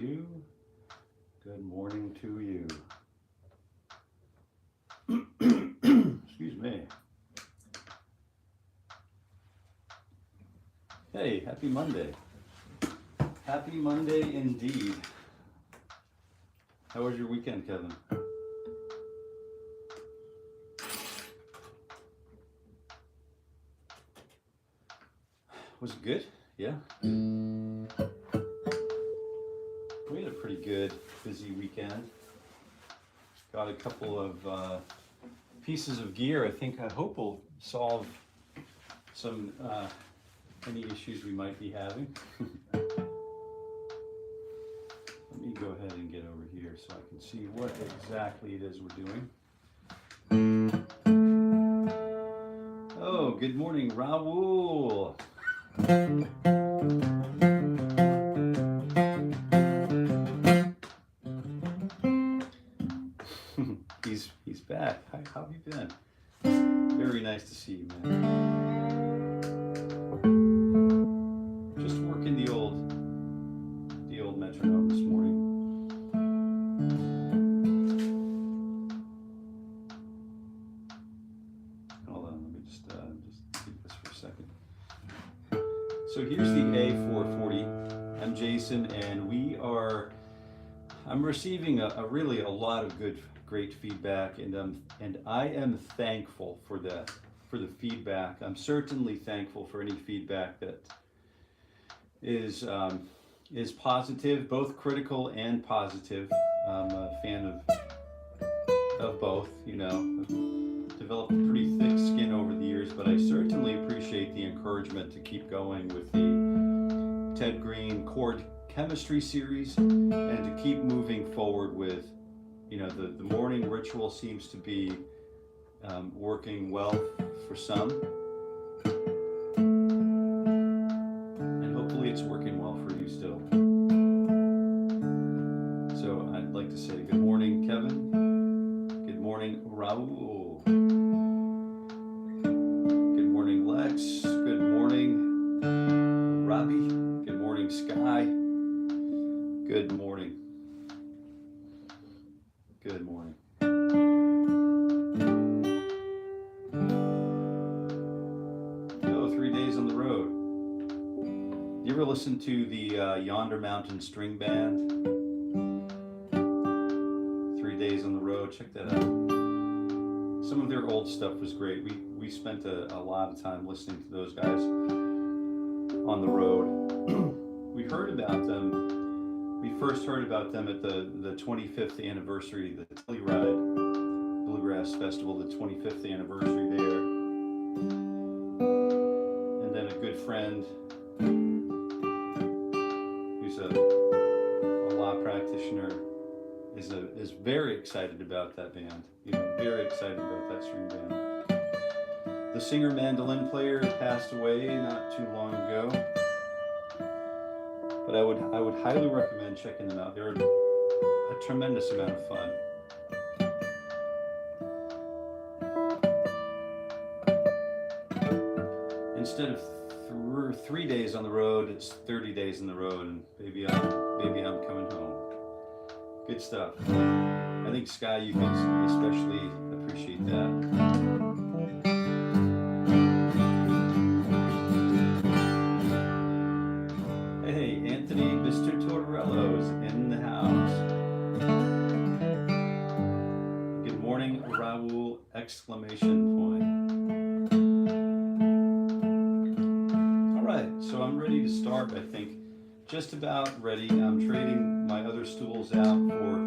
you. Good morning to you. Excuse me. Hey, happy Monday. Happy Monday indeed. How was your weekend, Kevin? Was it good? Yeah. We had a pretty good, busy weekend. Got a couple of pieces of gear I hope will solve some any issues we might be having. Let me go ahead and get over here so I can see what exactly it is we're doing. Oh, good morning, Raul. He's back. Hi, how have you been? Very nice to see you, man. Just working the old metronome this morning. Hold on, let me just keep this for a second. So here's the A440. I'm Jason, and I'm receiving really a lot of great feedback, and I am thankful for the feedback. I'm certainly thankful for any feedback that is positive, both critical and positive. I'm a fan of both. You know, I've developed a pretty thick skin over the years, but I certainly appreciate the encouragement to keep going with the Ted Green chord chemistry series, and to keep moving forward with, you know, the morning ritual seems to be working well for some, and hopefully it's working well for you still. So I'd like to say good morning, Kevin. Good morning, Raul. Good morning, Lex. Good morning, Robbie. Good morning, Sky. Good morning. Good morning. Oh, 3 days on the road. You ever listen to the Yonder Mountain String Band? 3 days on the road, check that out. Some of their old stuff was great. We spent a lot of time listening to those guys on the road. We heard about them. We first heard about them at the 25th anniversary, the Telluride Bluegrass Festival, the 25th anniversary there. And then a good friend who's a law practitioner is very excited about that band. You know, very excited about that string band. The singer mandolin player passed away not too long ago. But I would highly recommend checking them out. They're a tremendous amount of fun. Instead of 3 days on the road, it's 30 days on the road, and maybe I'm coming home. Good stuff. I think Sky, you can especially appreciate that. Hey, Anthony, Mr. Tortorello is in the house. Good morning, Raul, exclamation point. All right, so I'm ready to start, I think. Just about ready. I'm trading my other stools out for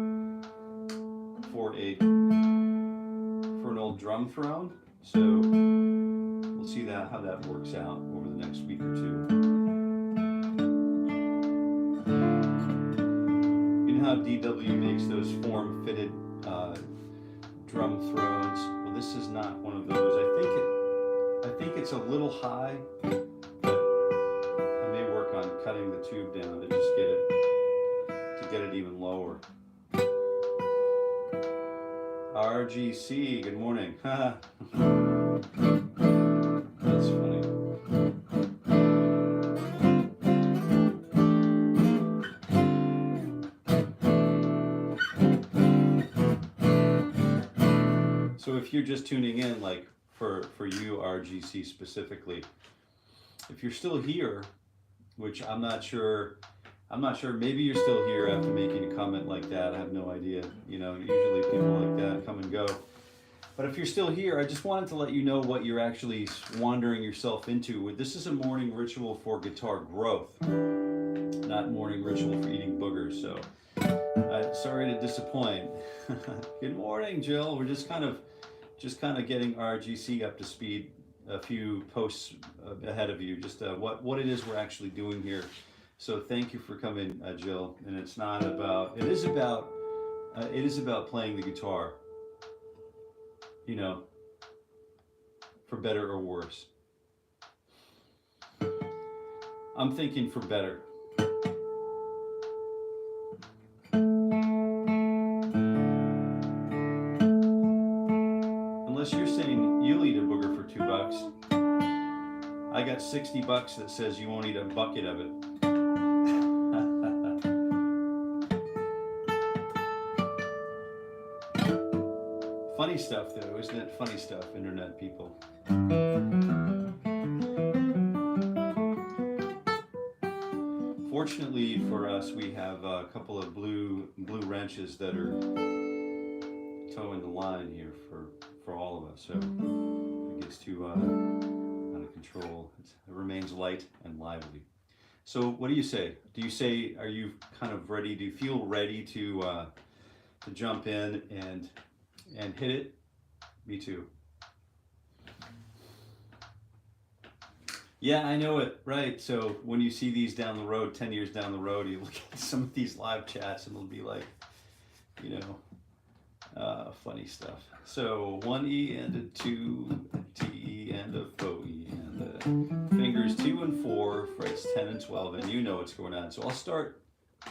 an old drum throne. So we'll see how that works out over the next week or two. How DW makes those form-fitted drum thrones. Well, this is not one of those. I think it's a little high, but I may work on cutting the tube down to just get it even lower. RGC, good morning. That's funny. So if you're just tuning in, like for you, RGC specifically, if you're still here, which I'm not sure, maybe you're still here after making a comment like that. I have no idea. You know, usually people like that come and go. But if you're still here, I just wanted to let you know what you're actually wandering yourself into. This is a morning ritual for guitar growth, not morning ritual for eating boogers. So, sorry to disappoint. Good morning, Jill. We're just kind of getting RGC up to speed. A few posts ahead of you, just what it is we're actually doing here. So thank you for coming, Jill. And it's not about. It is about playing the guitar. You know, for better or worse. I'm thinking for better. Unless you're saying you'll eat a booger for $2. I got $60 that says you won't eat a bucket of it. Funny stuff though, isn't it? Funny stuff, internet people. Fortunately for us, we have a couple of blue wrenches that are towing the line here for all of us. So it gets too out of control. It remains light and lively. So what do you say? Do you say, are you kind of ready? Do you feel ready to jump in and hit it? Me too. Yeah, I know it, right? So when you see these down the road, 10 years down the road, you look at some of these live chats and it'll be like, you know, funny stuff. So 1E and a 2, a T and a 𝗶𝗆 and the fingers 2 and 4, frets 10 and 12, and you know what's going on. So I'll start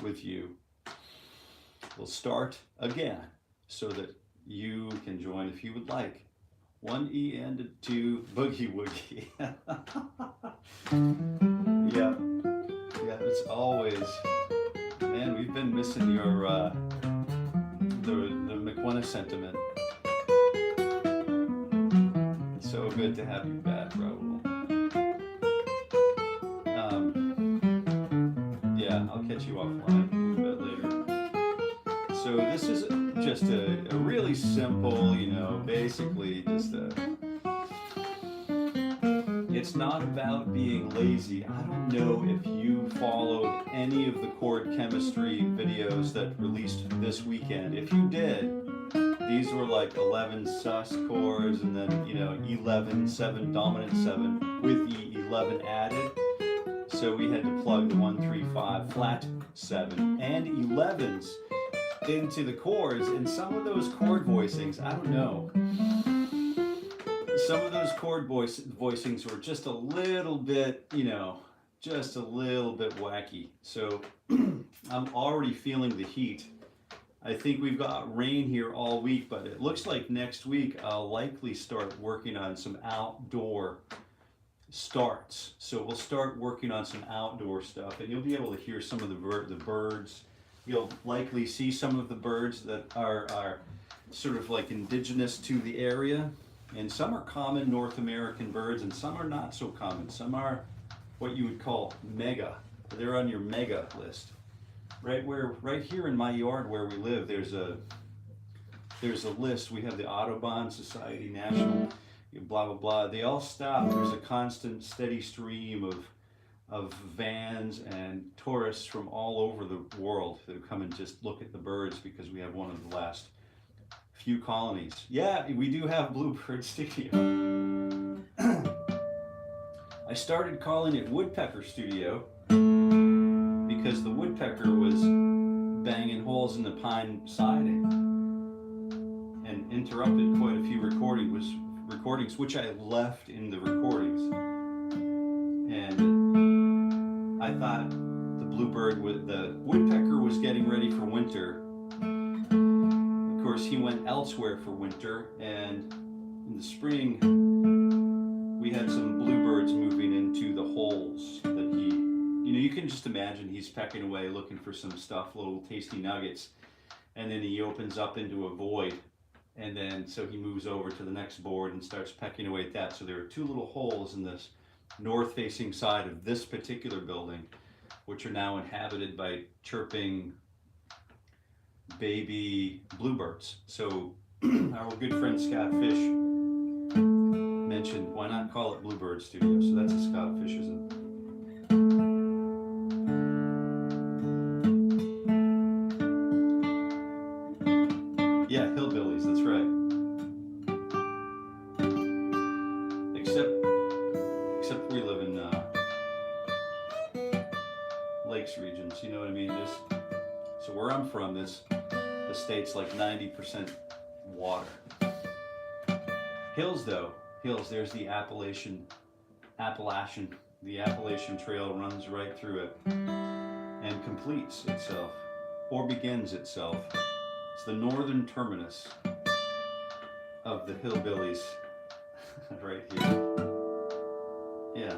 with you. We'll start again so that you can join if you would like. 1E and a 2, boogie woogie. Yeah, it's always, man, we've been missing your, the 𝗵𝗆𝗱𝗀𝗀 sentiment. It's so good to have you back, Raul. Yeah, I'll catch you offline a little bit later. So this is just a really simple, you know, basically just it's not about being lazy. I don't know if you followed any of the chord chemistry videos that released this weekend. If you did, these were like 11 sus chords and then, you know, 11, 7, dominant 7 with the 11 added. So we had to plug the 1, 3, 5, flat 7 and 11s into the chords, and some of those chord voicings, I don't know. Some of those chord voicings were just a little bit, you know, just a little bit wacky. So I'm already feeling the heat. I think we've got rain here all week, but it looks like next week I'll likely start working on some outdoor starts. So we'll start working on some outdoor stuff, and you'll be able to hear some of the birds. You'll likely see some of the birds that are sort of like indigenous to the area. And some are common North American birds, and some are not so common. Some are what you would call mega. They're on your mega list. Right here in my yard where we live, there's a list. We have the Audubon Society National, blah, blah, blah. They all stop. There's a constant, steady stream of vans and tourists from all over the world that come and just look at the birds because we have one of the last few colonies. Yeah, we do have Bluebird Studio. I started calling it Woodpecker Studio because the woodpecker was banging holes in the pine siding and interrupted quite a few recordings which I left in the recordings. And I thought the woodpecker was getting ready for winter. Of course, he went elsewhere for winter, and in the spring we had some bluebirds moving into the holes that he, you know, you can just imagine he's pecking away looking for some stuff, little tasty nuggets, and then he opens up into a void And then, so he moves over to the next board and starts pecking away at that. So there are two little holes in this north-facing side of this particular building, which are now inhabited by chirping baby bluebirds. So our good friend Scott Fish mentioned, why not call it Bluebird Studio? So that's a Scott Fishism. Yeah, hillbillies, that's right. Except we live in lakes regions, you know what I mean? So where I'm from, the state's like 90% water. Hills though, there's the Appalachian Trail runs right through it and completes itself, or begins itself. It's the northern terminus of the hillbillies right here. Yeah.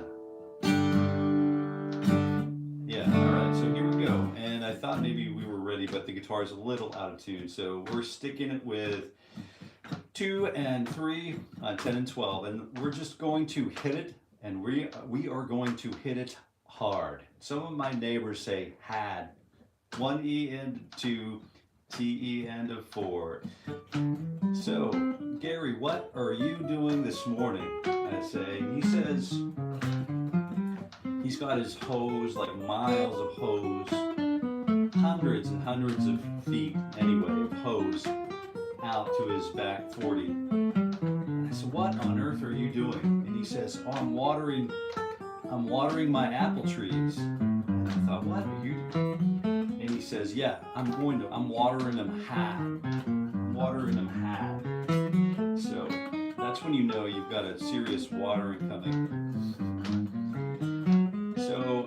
Yeah, alright, so here we go. And I thought maybe we were ready, but the guitar's a little out of tune. So we're sticking it with 2 and 3 on 10 and 12. And we're just going to hit it, and we are going to hit it hard. Some of my neighbors say had. 1 E and 2, T E and a 4. So, Gary, what are you doing this morning? I say. He says he's got his hose, like miles of hose, hundreds and hundreds of feet anyway of hose out to his back 40. And I said, what on earth are you doing? And he says, oh, I'm watering my apple trees. And I thought, what are you doing? And he says, yeah, I'm watering them high. So that's when you know you've got a serious watering coming. So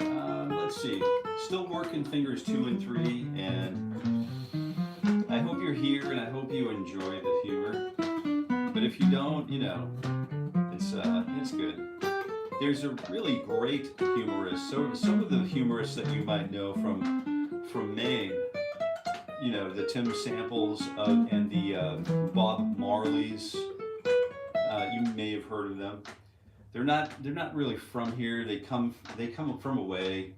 let's see, still working fingers 2 and 3, and I hope you're here and I hope you enjoy the humor. But if you don't, you know, it's good. There's a really great humorist. So some of the humorists that you might know from Maine, you know, the Tim Samples and the Bob Marleys. You may have heard of them. They're not really from here. They come from away,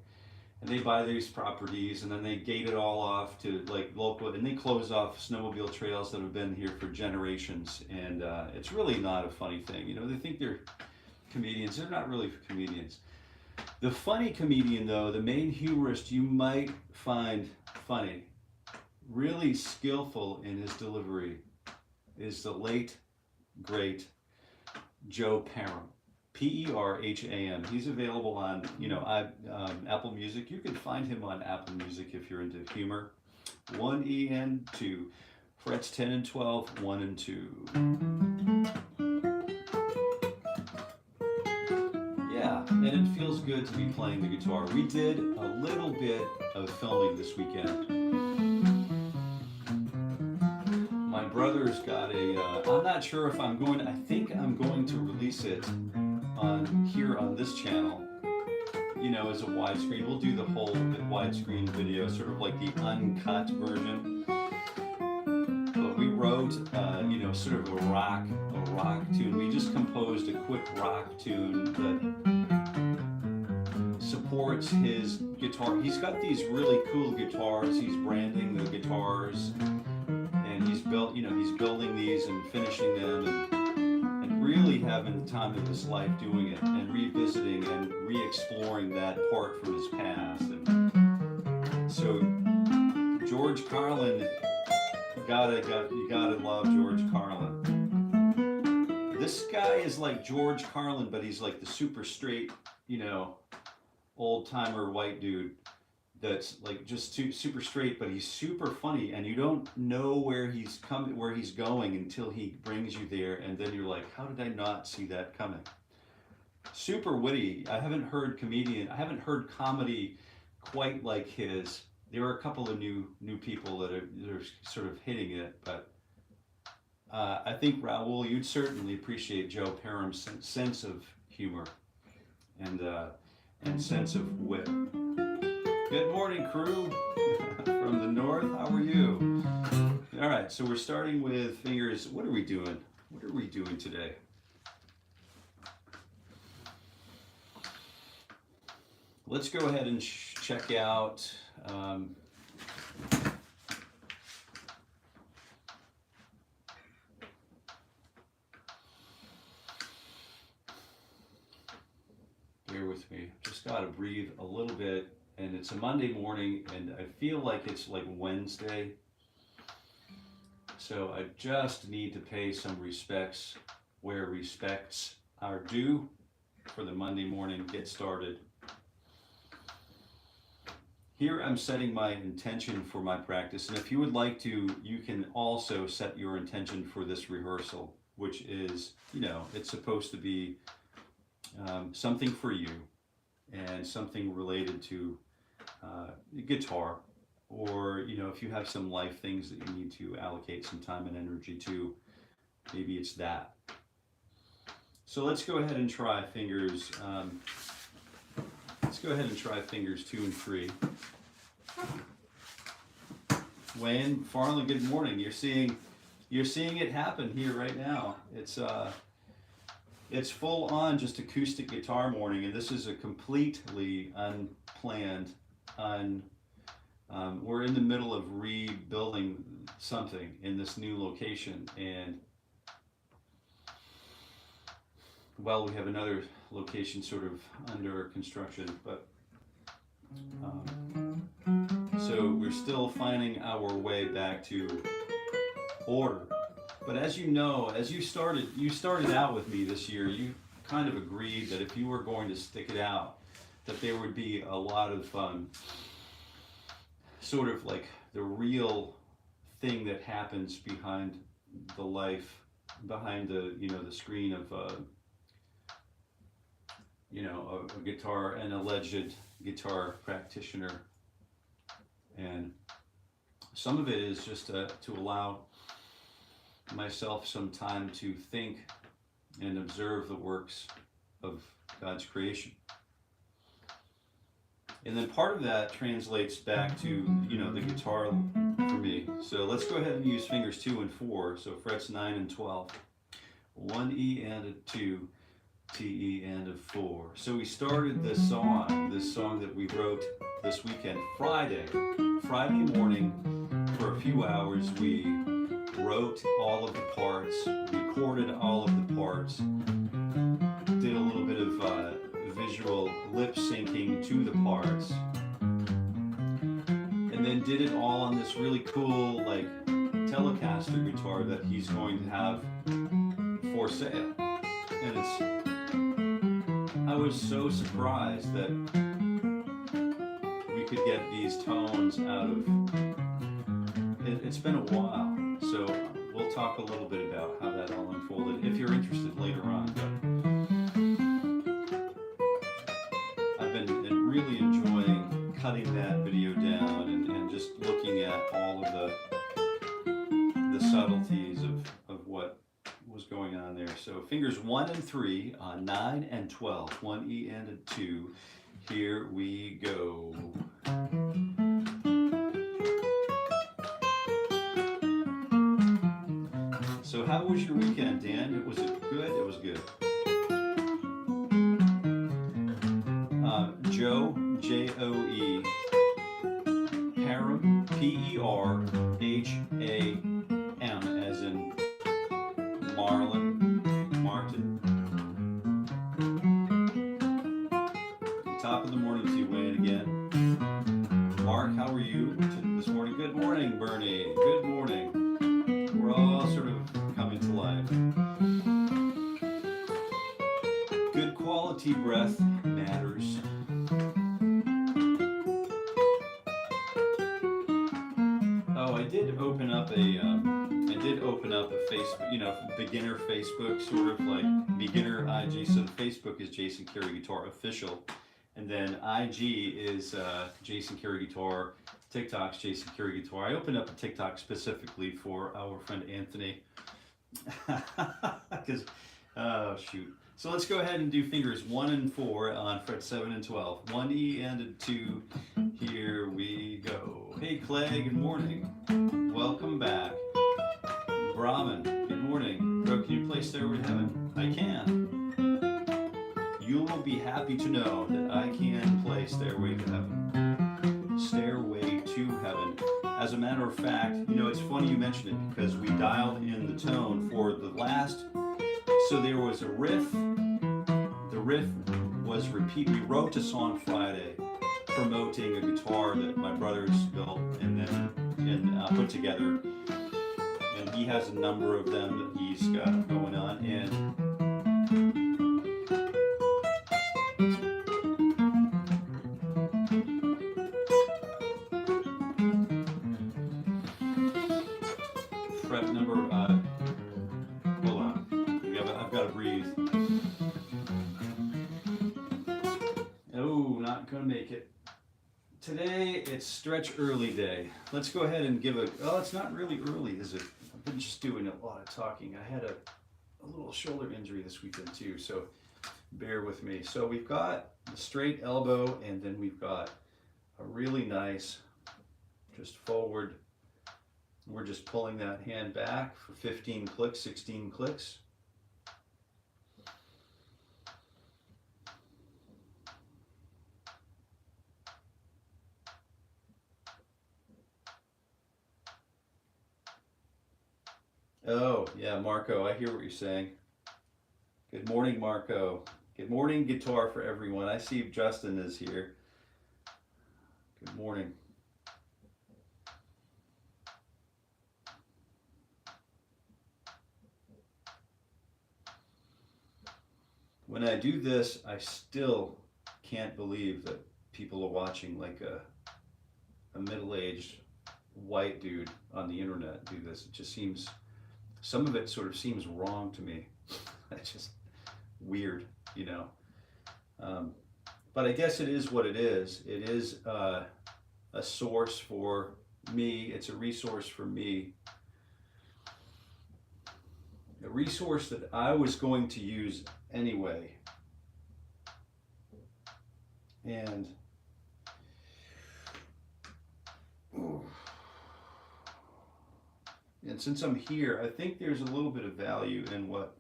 and they buy these properties, and then they gate it all off to like local, and they close off snowmobile trails that have been here for generations. And it's really not a funny thing. You know, they think they're comedians. They're not really comedians. The funny comedian, though, the main humorist you might find funny, really skillful in his delivery, is the late, great Joe Perham. P-E-R-H-A-M. He's available on, you know, Apple Music. You can find him on Apple Music if you're into humor. 1 E and 2. Frets 10 and 12, 1 and 2. Yeah, and it feels good to be playing the guitar. We did a little bit of filming this weekend. My brother's got I'm not sure if I think I'm going to release it here on this channel, you know, as a widescreen. We'll do the whole widescreen video, sort of like the uncut version. But we wrote, you know, sort of a rock tune. We just composed a quick rock tune that supports his guitar. He's got these really cool guitars. He's branding the guitars, and he's building these and finishing them, and really having the time of his life doing it, and revisiting and re-exploring that part from his past. And so George Carlin, you gotta love George Carlin. This guy is like George Carlin, but he's like the super straight, you know, old-timer white dude that's like just super straight, but he's super funny, and you don't know where he's going until he brings you there, and then you're like, how did I not see that coming? Super witty. I haven't heard comedy quite like his. There are a couple of new people that are sort of hitting it, but I think, Raul, you'd certainly appreciate Joe Perham's sense of humor and sense of wit. Good morning, crew from the north. How are you? All right, so we're starting with fingers. What are we doing? What are we doing today? Let's go ahead and check out bear with me, just gotta breathe a little bit, and it's a Monday morning and I feel like it's like Wednesday, so I just need to pay some respects where respects are due for the Monday morning get started. Here I'm setting my intention for my practice, and if you would like to, you can also set your intention for this rehearsal, which is, you know, it's supposed to be something for you and something related to guitar, or, you know, if you have some life things that you need to allocate some time and energy to, maybe it's that. So let's go ahead and try fingers. Let's go ahead and try fingers 2 and 3. Wayne Farley, good morning. You're seeing it happen here right now. It's full on just acoustic guitar morning, and this is a completely unplanned. We're in the middle of rebuilding something in this new location, and well, we have another location sort of under construction, but so we're still finding our way back to order. But as you know, as you started out with me this year, you kind of agreed that if you were going to stick it out, that there would be a lot of sort of like the real thing that happens behind the life, behind the, you know, the screen of you know, a guitar, an alleged guitar practitioner. And some of it is just to allow myself some time to think and observe the works of God's creation. And then part of that translates back to, you know, the guitar for me. So let's go ahead and use fingers 2 and 4. So frets 9 and 12. 1 E and a 2. T, E, and a 4. So we started this song that we wrote this weekend, Friday morning. For a few hours, we wrote all of the parts, recorded all of the parts, did a little bit of visual lip syncing to the parts, and then did it all on this really cool, like, Telecaster guitar that he's going to have for sale. And I was so surprised that we could get these tones out of it. It's been a while, so we'll talk a little bit about how that all unfolded if you're interested later on. But I've been really enjoying cutting that video down and just looking at all of the subtleties of what was going on there. So fingers 1 and 3 on 9 and 12, 1 E and a 2. Here we go. So how was your weekend, Dan? Was it good? It was good. Joe, J-O-E, 𝗵, P-E-R-H-A-M, as in Martin. Top of the morning to you, Wayne, again. Mark, how are you this morning? Good morning, Bernie. Good morning. We're all sort of coming to life. Good quality breath matters. Oh, I did open up a Facebook, you know, beginner Facebook, sort of like beginner IG. So Facebook is Jason Carey Guitar Official, and then IG is Jason Carey Guitar. TikTok's Jason Carey Guitar. I opened up a TikTok specifically for our friend Anthony. Because, oh shoot. So let's go ahead and do fingers 1 and 4 on fret 7 and 12. 1 E and a 2. Here we go. Hey Clay, good morning. Welcome back. Brahman, good morning. Bro, can you play Stairway to Heaven? I can. You will be happy to know that I can play Stairway to Heaven. Stairway to Heaven. As a matter of fact, you know, it's funny you mentioned it because we dialed in the tone for the last, so there was a riff. The riff was repeat. We wrote a song Friday promoting a guitar that my brothers built and put together. And he has a number of them that he's got going on. And fret number, hold on, I've got to breathe. Oh, not gonna make it. Today, it's stretch early day. Let's go ahead and give oh, it's not really early, is it? I've been just doing a lot of talking. I had a little shoulder injury this weekend too, so bear with me. So we've got the straight elbow, and then we've got a really nice, just forward. We're just pulling that hand back for 15 clicks, 16 clicks. Oh, yeah, Marco, I hear what you're saying. Good morning, Marco. Good morning, guitar for everyone. I see Justin is here. Good morning. When I do this, I still can't believe that people are watching like a middle-aged white dude on the internet do this. It just seems, some of it sort of seems wrong to me. It's just weird, you know. But I guess it is what it is. It is a source for me. It's a resource for me. A resource that I was going to use anyway. And since I'm here, I think there's a little bit of value in what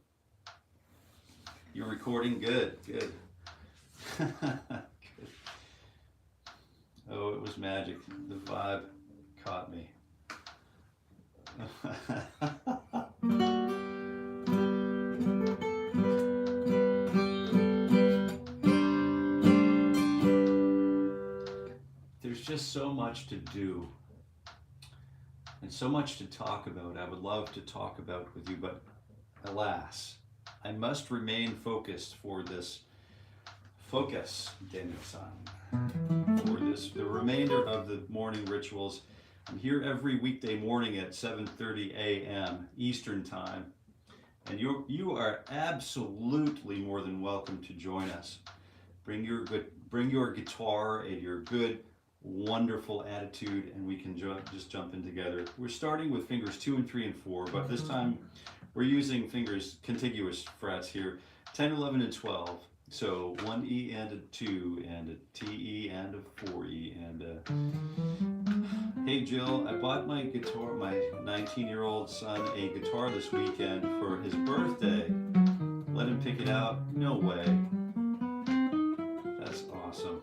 you're recording. Good, good. Good. Oh, it was magic. The vibe caught me. There's just so much to do and so much to talk about. I would love to talk about with you, but alas, I must remain focused for this focus, Daniel-san, for the remainder of the morning rituals. I'm here every weekday morning at 7:30 a.m. Eastern Time, and you are absolutely more than welcome to join us. Bring your guitar and your good, wonderful attitude, and we can just jump in together. We're starting with fingers 2 and 3 and 4, but this time we're using fingers, contiguous frets here, 10, 11, and 12. So 1 E and a 2 and a T E and a 4 E and a... Hey Jill, I bought my guitar, my 19-year-old son, a guitar this weekend for his birthday. Let him pick it out? No way. That's awesome.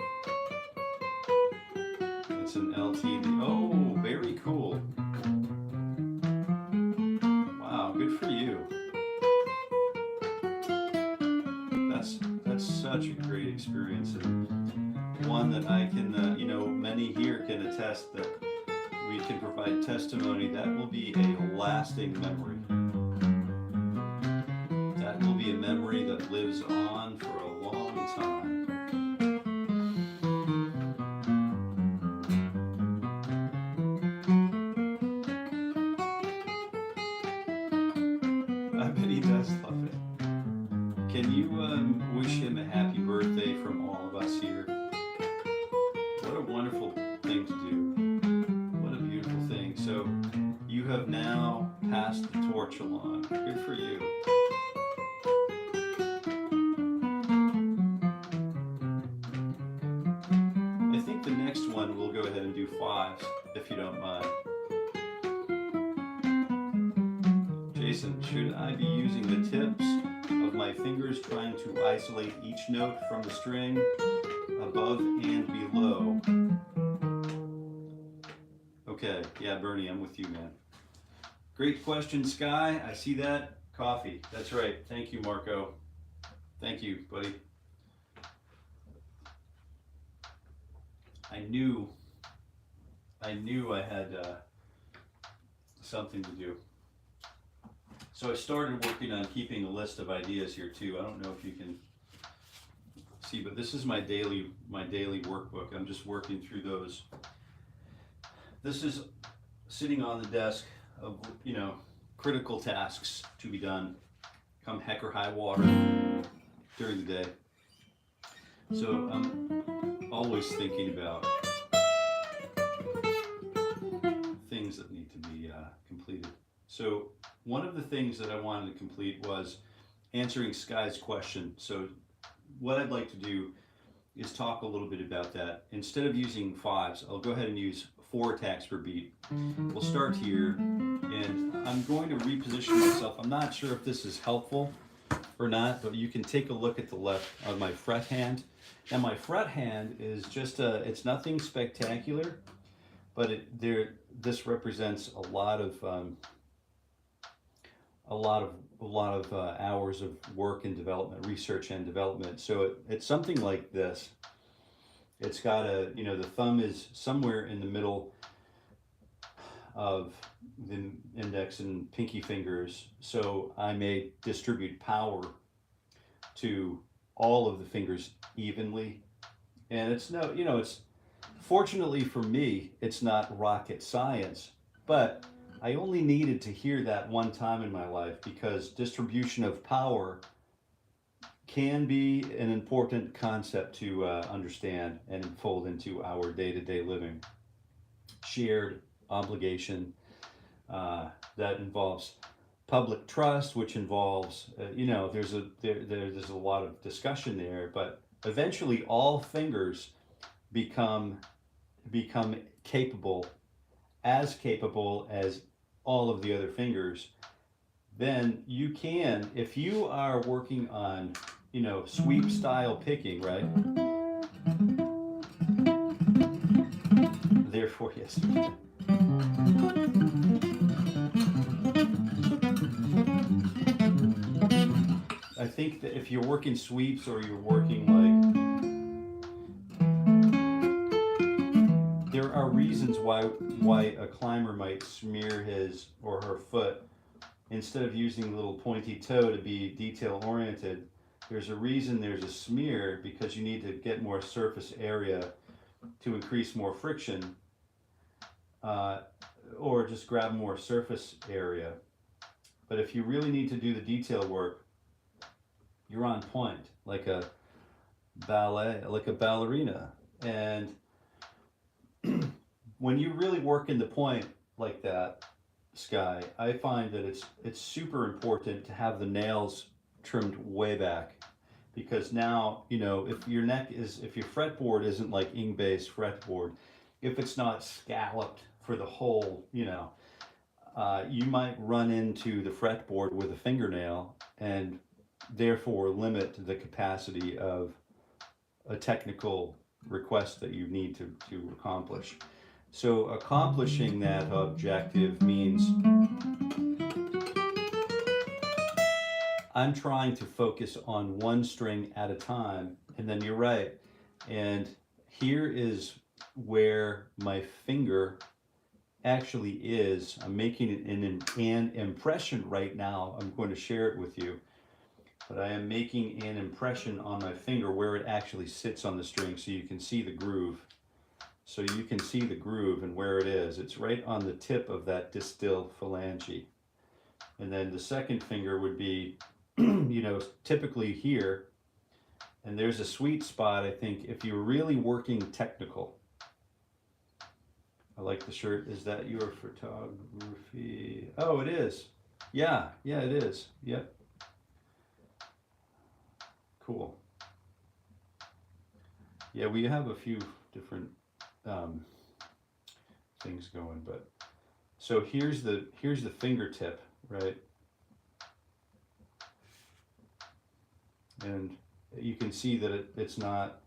It's an LTD. Oh, very cool. Wow, good for you. That's such a great experience, and one that I can, you know, many here can attest that we can provide testimony that will be a lasting memory. That will be a memory that lives on for a long time. I bet he does love it. Can you wish him a happy birthday from all of us here? What a wonderful thing to do. What a beautiful thing. So you have now passed the torch along. Good for you. I think the next one we'll go ahead and do 5s, if you don't mind. Jason, should I be using the tips of my fingers trying to isolate each note from the string above and below? Okay, yeah, Bernie, I'm with you, man. Great question, Sky. I see that. Coffee. That's right. Thank you, Marco. Thank you, buddy. I knew I had something to do. So I started working on keeping a list of ideas here too. I don't know if you can see, but this is my daily workbook. I'm just working through those. This is sitting on the desk of, you know, critical tasks to be done come heck or high water during the day. So I'm always thinking about things that need to be completed. So one of the things that I wanted to complete was answering Sky's question. So what I'd like to do is talk a little bit about that. Instead of using fives, I'll go ahead and use 4 attacks per beat. We'll start here, and I'm going to reposition myself. I'm not sure if this is helpful or not, but you can take a look at the left of my fret hand. Now my fret hand is just it's nothing spectacular, but this represents a lot of hours of work and development, research and development. So it's something like this. It's got a, you know, the thumb is somewhere in the middle of the index and pinky fingers. So I may distribute power to all of the fingers evenly. And it's no, you know, it's fortunately for me, it's not rocket science, but I only needed to hear that one time in my life because distribution of power can be an important concept to understand and fold into our day-to-day living. Shared obligation that involves public trust, which involves, you know, there's a lot of discussion there, but eventually all fingers become capable as all of the other fingers. Then you can, if you are working on, you know, sweep style picking, right? Therefore, yes. I think that if you're working sweeps or you're working like, there are reasons why a climber might smear his or her foot instead of using the little pointy toe to be detail oriented. There's a reason there's a smear, because you need to get more surface area to increase more friction, or just grab more surface area. But if you really need to do the detail work, you're on point, like a ballerina. And when you really work in the point like that, Sky, I find that it's super important to have the nails trimmed way back, because now, you know, if your fretboard isn't like 𝗥𝗶𝗆's fretboard, if it's not scalloped for the whole, you know, you might run into the fretboard with a fingernail and therefore limit the capacity of a technical request that you need to accomplish. So accomplishing that objective means I'm trying to focus on one string at a time, and then you're right. And here is where my finger actually is. I'm making an impression right now. I'm going to share it with you. But I am making an impression on my finger where it actually sits on the string, so you can see the groove. So you can see the groove and where it is. It's right on the tip of that distal phalange. And then the second finger would be, you know, typically here. And there's a sweet spot, I think, if you're really working technical. I like the shirt. Is that your photography? Oh, it is. Yeah, it is. Yep. Cool. Yeah, we have a few different things going, but so here's the fingertip, right? And you can see that it's not,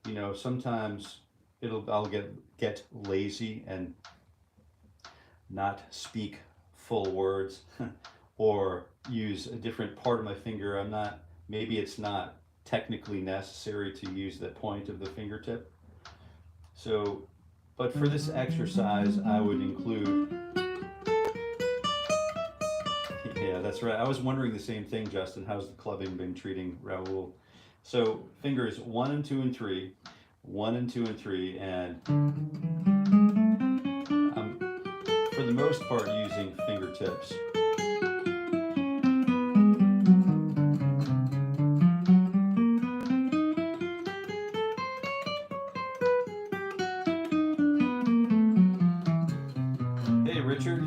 you know, sometimes I'll get lazy and not speak full words or use a different part of my finger. Maybe it's not technically necessary to use the point of the fingertip. So, but for this exercise, I would include, yeah, that's right. I was wondering the same thing, Justin. How's the clubbing been treating Raul? So fingers 1 and 2 and 3, 1 and 2 and 3, and I'm, for the most part, using fingertips. Richard,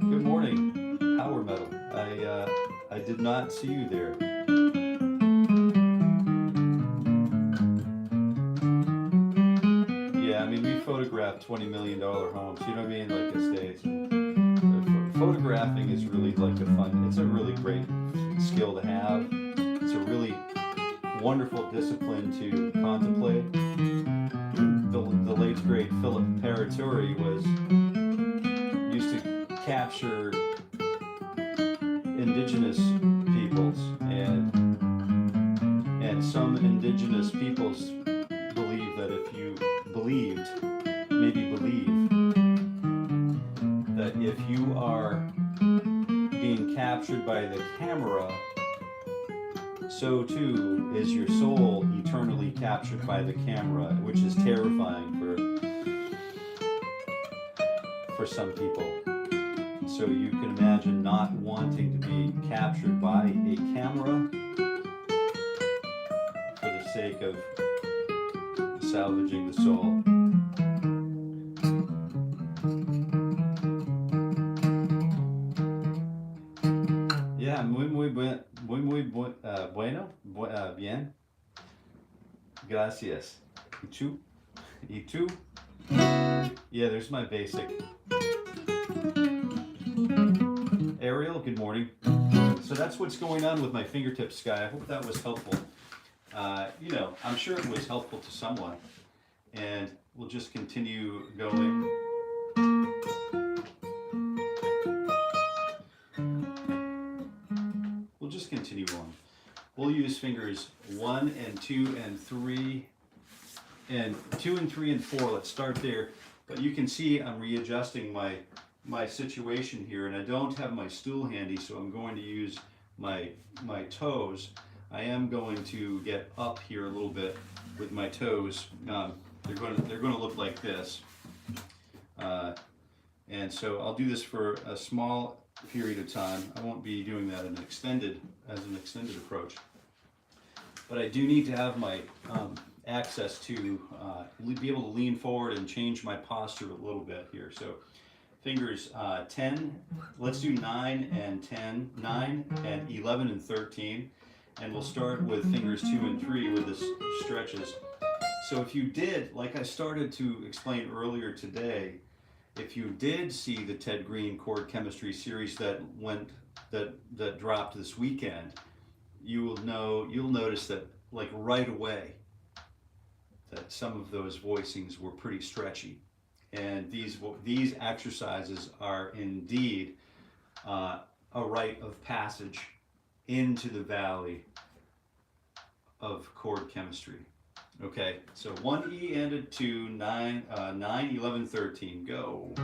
good morning. 𝗵𝗆𝗆𝗏. I did not see you there. Yeah, I mean, we photographed $20 million homes, you know what I mean, like estates. Photographing is really like it's a really great skill to have. It's a really wonderful discipline to contemplate. The late great 𝗵𝗆𝗆𝗏 used to capture indigenous peoples, and some indigenous peoples believe that if you believe that if you are being captured by the camera, so too is your soul eternally captured by the camera, which is terrifying for some people. So you can imagine not wanting to be captured by a camera for the sake of salvaging the soul. Yeah, muy bueno, bien. Gracias. ¿Y tú? Yeah, there's my basic. Ariel, good morning. So that's what's going on with my fingertips, Sky. I hope that was helpful. You know, I'm sure it was helpful to someone. And we'll just continue going. We'll just continue on. We'll use fingers 1 and 2 and 3, and 2 and 3 and 4. Let's start there. But you can see I'm readjusting my situation here, and I don't have my stool handy, so I'm going to use my toes. I am going to get up here a little bit with my toes. They're going to look like this, and so I'll do this for a small period of time. I won't be doing that as an extended approach, but I do need to have my access to be able to lean forward and change my posture a little bit here. So fingers 10, let's do 9 and 10, 9 and 11 and 13, and we'll start with fingers 2 and 3 with the stretches. So if you did, like I started to explain earlier today, if you did see the Ted Green chord chemistry series that dropped this weekend, you'll notice that like right away that some of those voicings were pretty stretchy. And these exercises are indeed a rite of passage into the valley of chord chemistry. Okay, so 1 E and a 2, 9, 11, 13, go.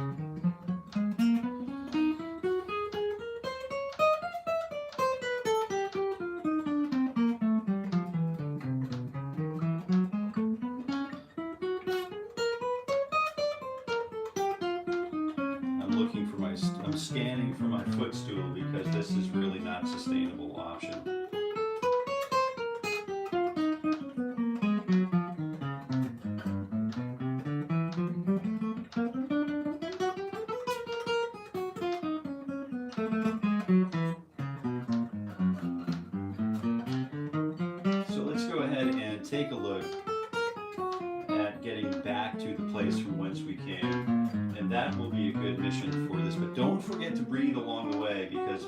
I'm scanning for my footstool because this is really not a sustainable option. So let's go ahead and take a look at getting back to the place from whence we came. And that will be a good mission for this. But don't forget to breathe along the way, because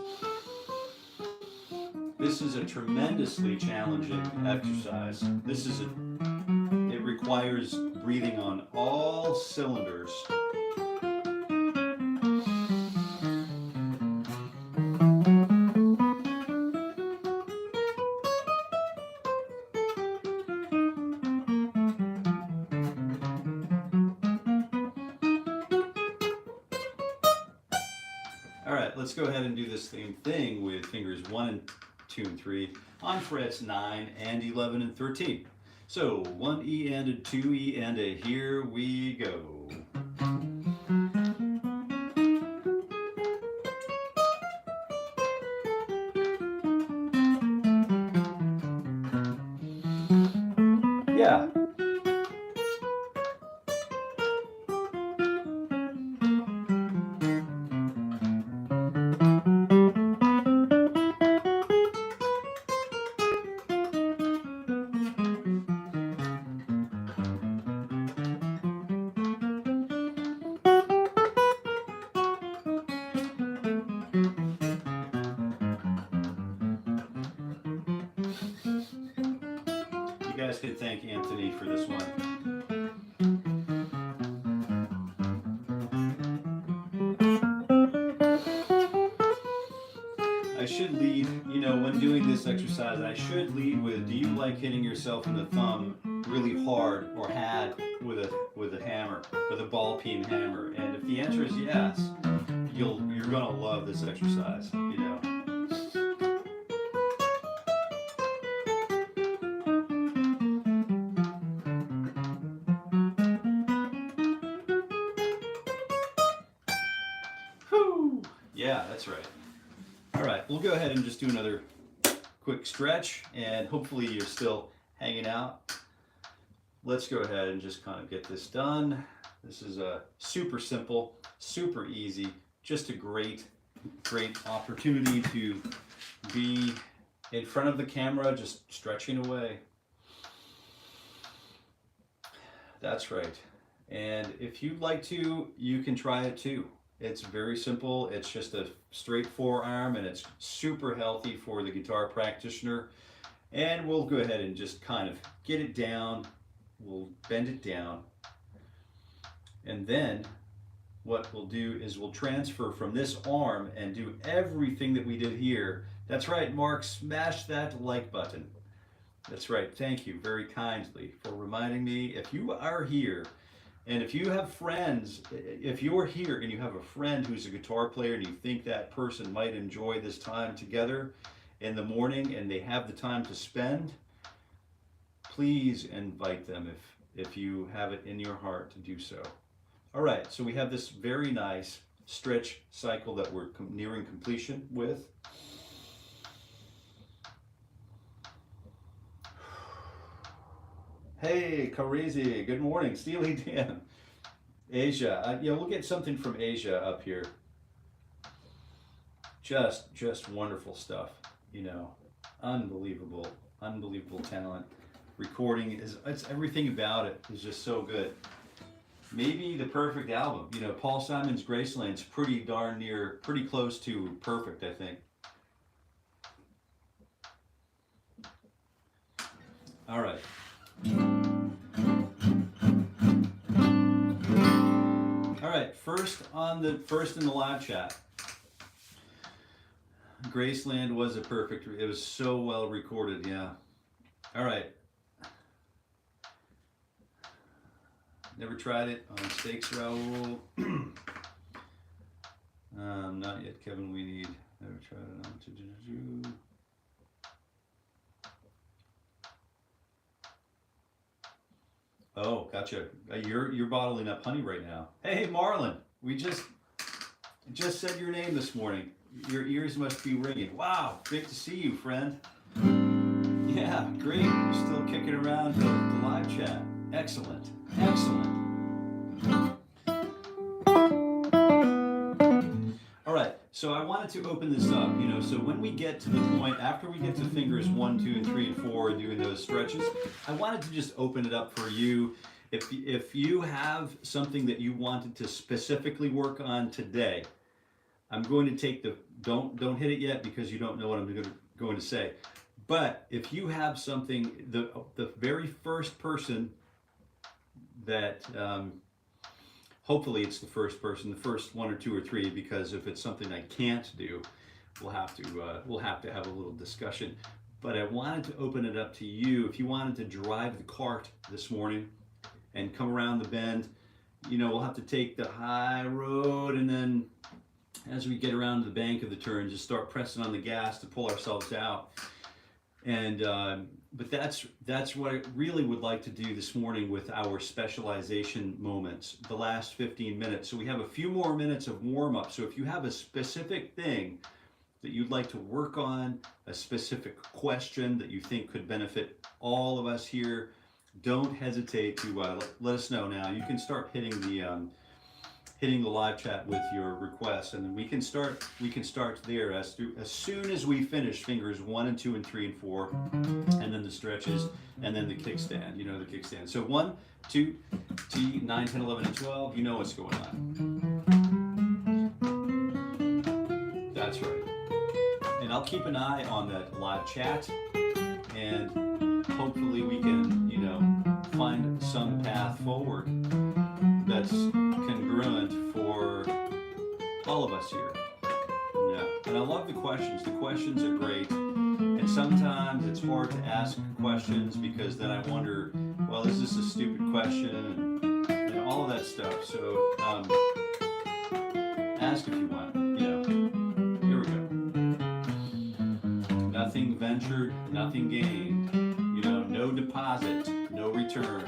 This is a tremendously challenging exercise. It requires breathing on all cylinders. All right, let's go ahead and do this same thing with fingers 1 and 2 and 3 on frets 9 and 11 and 13. So 1E and a 2E and a here we go. Yeah. You guys can thank Anthony for this one. I should lead, when doing this exercise, I should lead with, do you like hitting yourself in the thumb really hard or had with a hammer, with a ball peen hammer? And if the answer is yes, you're gonna love this exercise, Whew. Yeah, that's right. All right, we'll go ahead and just do another quick stretch, and hopefully you're still hanging out. Let's go ahead and just kind of get this done. This is a super simple, super easy, just a great opportunity to be in front of the camera, just stretching away. That's right. And if you'd like to, you can try it too. It's very simple. It's just a straight forearm, and it's super healthy for the guitar practitioner. And we'll go ahead and just kind of get it down. We'll bend it down. And then what we'll do is we'll transfer from this arm and do everything that we did here. That's right, Mark, smash that like button. That's right, thank you very kindly for reminding me. If you are here, and if you have friends, if you're here and you have a friend who's a guitar player and you think that person might enjoy this time together in the morning and they have the time to spend, please invite them if you have it in your heart to do so. All right, so we have this very nice stretch cycle that we're nearing completion with. Hey, Crazy, good morning. Steely Dan. Asia, we'll get something from Asia up here. Just wonderful stuff, unbelievable talent. Recording it's everything about it is just so good. Maybe the perfect album. Paul Simon's Graceland's pretty close to perfect, I think. All right. All right, first in the live chat. Graceland was a perfect, it was so well recorded, yeah. All right. Never tried it on 𝗥𝗚𝗃. Not yet, Kevin, we need, never tried it on Oh, gotcha. You're bottling up honey right now. Hey, Marlon, we just said your name this morning. Your ears must be ringing. Wow, great to see you, friend. Yeah, great. You're still kicking around the live chat. Excellent. All right, so I wanted to open this up, so when we get to the point, after we get to fingers 1, 2, and 3, and 4, doing those stretches, I wanted to just open it up for you. If you have something that you wanted to specifically work on today, I'm going to take don't hit it yet because you don't know what I'm going to say. But if you have something, the very first person that, hopefully it's the first person, the first one or two or three, because if it's something I can't do, we'll have to have a little discussion. But I wanted to open it up to you. If you wanted to drive the cart this morning and come around the bend, you know, we'll have to take the high road, and then as we get around to the bank of the turn, just start pressing on the gas to pull ourselves out. And but that's what I really would like to do this morning with our specialization moments, the last 15 minutes. So we have a few more minutes of warm-up. So if you have a specific thing that you'd like to work on, a specific question that you think could benefit all of us here, don't hesitate to let us know now. You can start hitting the live chat with your requests, and then we can start there as soon as we finish fingers 1 and 2 and 3 and 4, and then the stretches, and then the kickstand, you know, the kickstand. So 1, 2, T, 9, 10, 11, and 12, you know what's going on. That's right. And I'll keep an eye on that live chat, and hopefully we can, you know, find some path forward that's congruent for all of us here. Yeah, and I love the questions. The questions are great, and sometimes it's hard to ask questions because then I wonder, well, is this a stupid question, and all of that stuff. So ask if you want. Yeah, here we go. Nothing ventured, nothing gained. You know, no deposit, no return.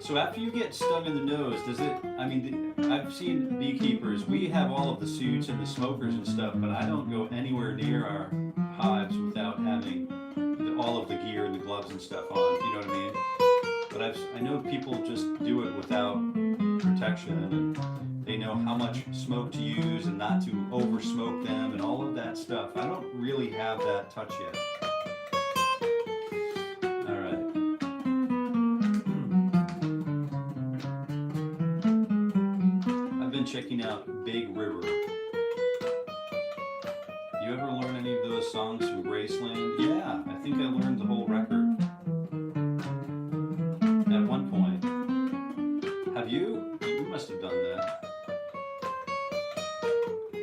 So after you get stung in the nose, does it, I mean, I've seen beekeepers, we have all of the suits and the smokers and stuff, but I don't go anywhere near our hives without having all of the gear and the gloves and stuff on, you know what I mean? But I know people just do it without protection, and they know how much smoke to use and not to over smoke them and all of that stuff. I don't really have that touch yet. Checking out Big River. You ever learn any of those songs from Graceland? Yeah, I think I learned the whole record at one point. Have you? You must have done that.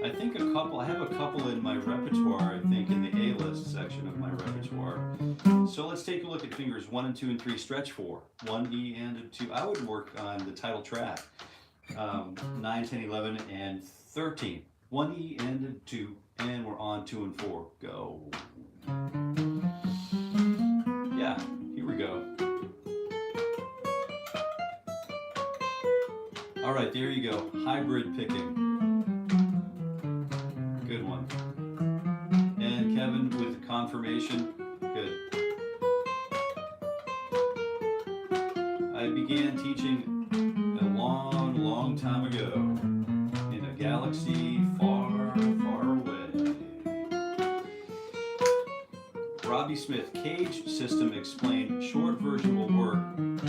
I think I have a couple in my repertoire, I think, in the A-list section of my repertoire. So let's take a look at fingers 1 and 2 and 3, stretch 4. 1, E, and a 2. I would work on the title track. 9, 10, 11, and 13. 1 E and a 2, and we're on 2 and 4. Go. Yeah, here we go. All right, there you go. Hybrid picking. Good one. And Kevin with the confirmation. Good. I began teaching long time ago in a galaxy far, far away. Robbie Smith, CAGED system explained. Short version will work.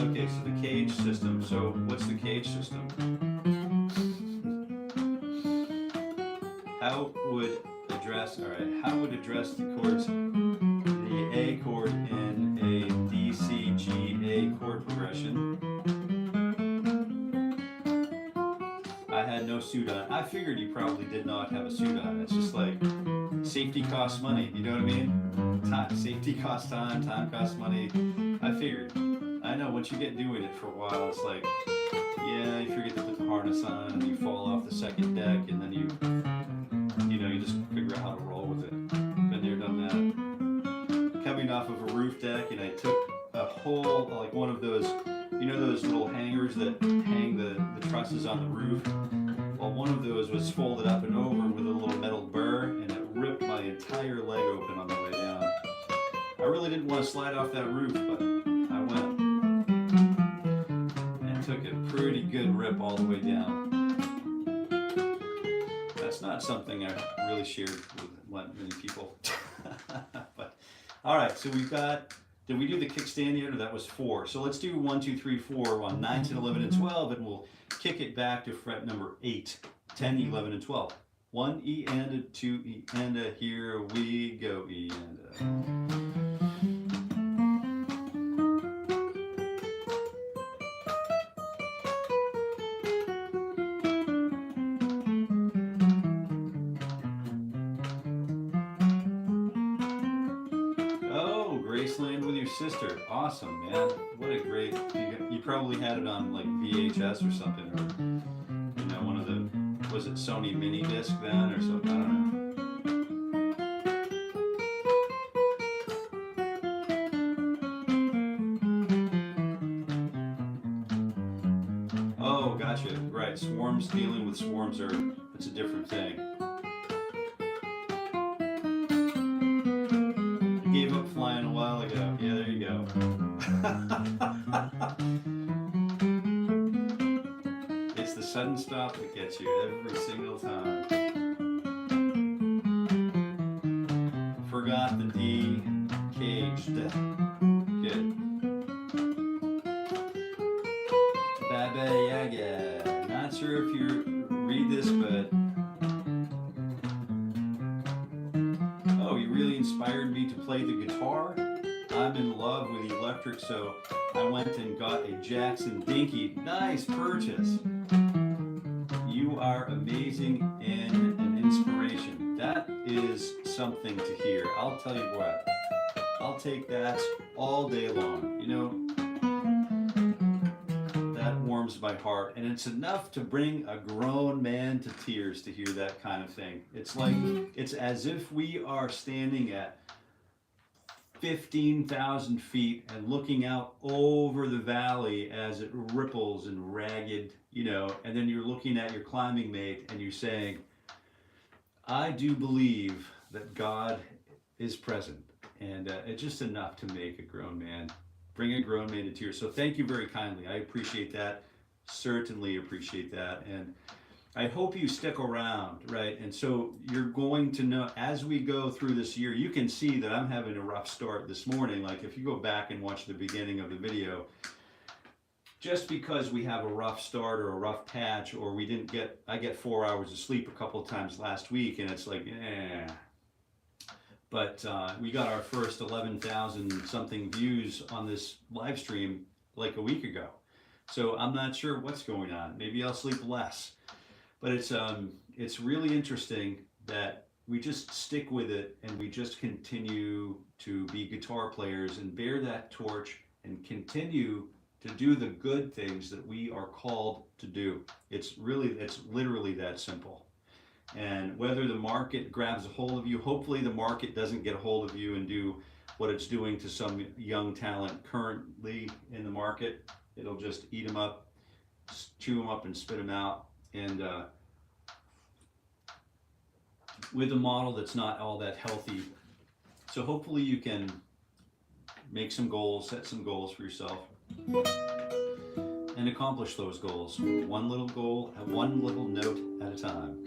Okay, so the CAGED system. So what's the CAGED system? How would address the chords, the A chord in a D, C, G, A chord progression? No suit on. I figured you probably did not have a suit on. It's just like safety costs money. You know what I mean? Safety costs time costs money. I figured. I know once you get doing it for a while, it's like, yeah, you forget to put the harness on, and you fall off the second deck, and then you just figure out how to roll with it. Been there, done that. Coming off of a roof deck, and I took a whole, like one of those, you know, those little hangers that hang the trusses on the roof. Well, one of those was folded up and over with a little metal burr, and it ripped my entire leg open on the way down. I really didn't want to slide off that roof, but I went and took it pretty good rip all the way down. That's not something I really shared with many people. But all right, so we've got, did we do the kickstand yet, or that was 4? So let's do 1, 2, 3, 4 on 9, 10, 11, and 12, and we'll kick it back to fret number 8, 10, 11, and 12. 1 E and a 2 E and a, here we go, E and a. Sister, awesome, man. What a great, you probably had it on like VHS or something, or, you know, one of the, was it Sony mini disc then or something, I don't know. Oh, gotcha, right, swarms, dealing with swarms are, it's a different thing. Gave up flying a while ago. Yeah, there you go. It's the sudden stop that gets you every single time. Forgot the D, caged. Good. Baba-Yaga. Not sure if you read this, but inspired me to play the guitar. I'm in love with electric, so I went and got a Jackson Dinky. Nice purchase. You are amazing and an inspiration. That is something to hear. I'll tell you what, I'll take that all day long. You know, that warms my heart, and it's enough to bring a grown man to tears to hear that kind of thing. It's like, it's as if we are standing at 15,000 feet and looking out over the valley as it ripples and ragged, you know, and then you're looking at your climbing mate and you're saying, I do believe that God is present. And it's just enough to make a grown man, bring a grown man to tears. So thank you very kindly. I appreciate that. Certainly appreciate that. And I hope you stick around, right? And so you're going to know, as we go through this year, you can see that I'm having a rough start this morning. Like if you go back and watch the beginning of the video, just because we have a rough start or a rough patch, or we didn't get, I get 4 hours of sleep a couple of times last week, and it's like, eh. But we got our first 11,000 something views on this live stream like a week ago. So I'm not sure what's going on. Maybe I'll sleep less. But it's really interesting that we just stick with it and we just continue to be guitar players and bear that torch and continue to do the good things that we are called to do. It's literally that simple. And whether the market grabs a hold of you, hopefully the market doesn't get a hold of you and do what it's doing to some young talent currently in the market. It'll just eat them up, chew them up and spit them out. And with a model that's not all that healthy. So hopefully you can make some goals, set some goals for yourself, and accomplish those goals. One little goal and one little note at a time.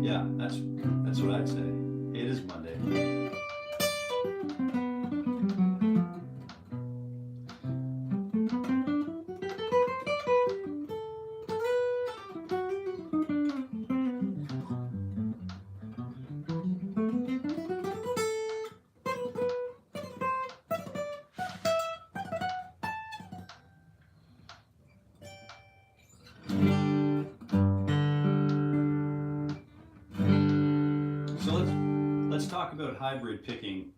Yeah, that's what I'd say. It is Monday. Talk about hybrid picking.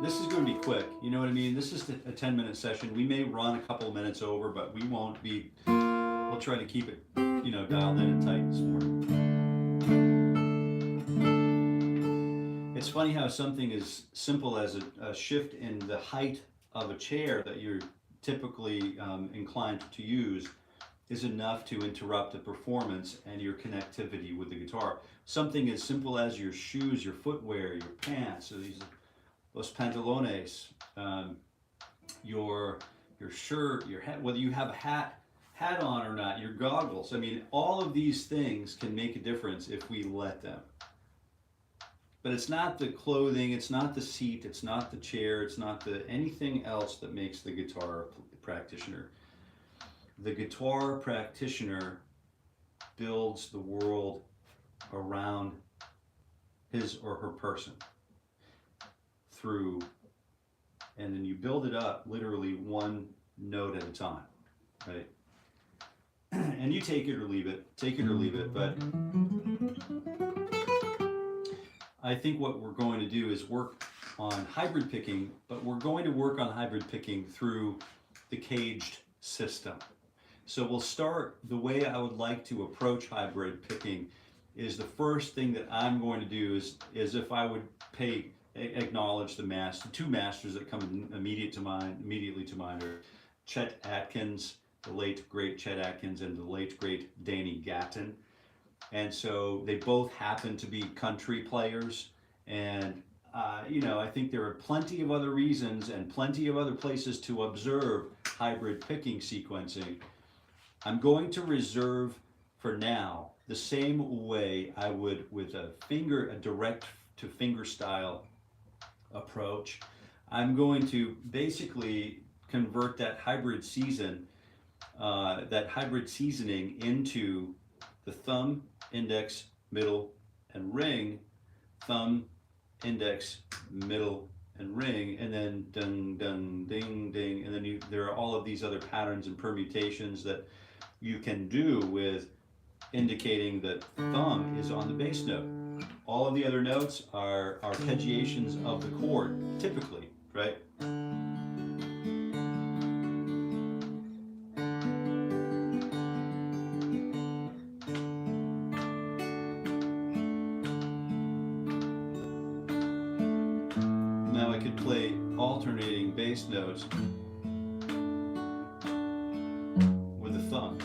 This is going to be quick, you know what I mean? This is a 10-minute session. We may run a couple of minutes over, but we won't be, we'll try to keep it, you know, dialed in and tight this morning. It's funny how something as simple as a shift in the height of a chair that you're typically inclined to use is enough to interrupt the performance and your connectivity with the guitar. Something as simple as your shoes, your footwear, your pants, so these los pantalones, your your shirt, your hat, whether you have a hat on or not, your goggles. I mean, all of these things can make a difference if we let them. But it's not the clothing, it's not the seat, it's not the chair, it's not the anything else that makes the guitar practitioner. The guitar practitioner builds the world around his or her person through, and then you build it up literally one note at a time, right? And you take it or leave it, but I think what we're going to do is work on hybrid picking, but we're going to work on hybrid picking through the CAGED system. So we'll start, the way I would like to approach hybrid picking is the first thing that I'm going to do is if I would acknowledge the two masters that come immediately to mind are Chet Atkins, the late great Chet Atkins, and the late great Danny Gatton. And so they both happen to be country players, and you know, I think there are plenty of other reasons and plenty of other places to observe hybrid picking sequencing. I'm going to reserve for now the same way I would with a direct to finger style approach. I'm going to basically convert that hybrid seasoning into the thumb, index, middle, and ring, thumb, index, middle, and ring, and then ding, ding, ding, ding, and then there are all of these other patterns and permutations that you can do with indicating that thumb is on the bass note. All of the other notes are arpeggiations of the chord, typically, right? Now I could play alternating bass notes with the thumb.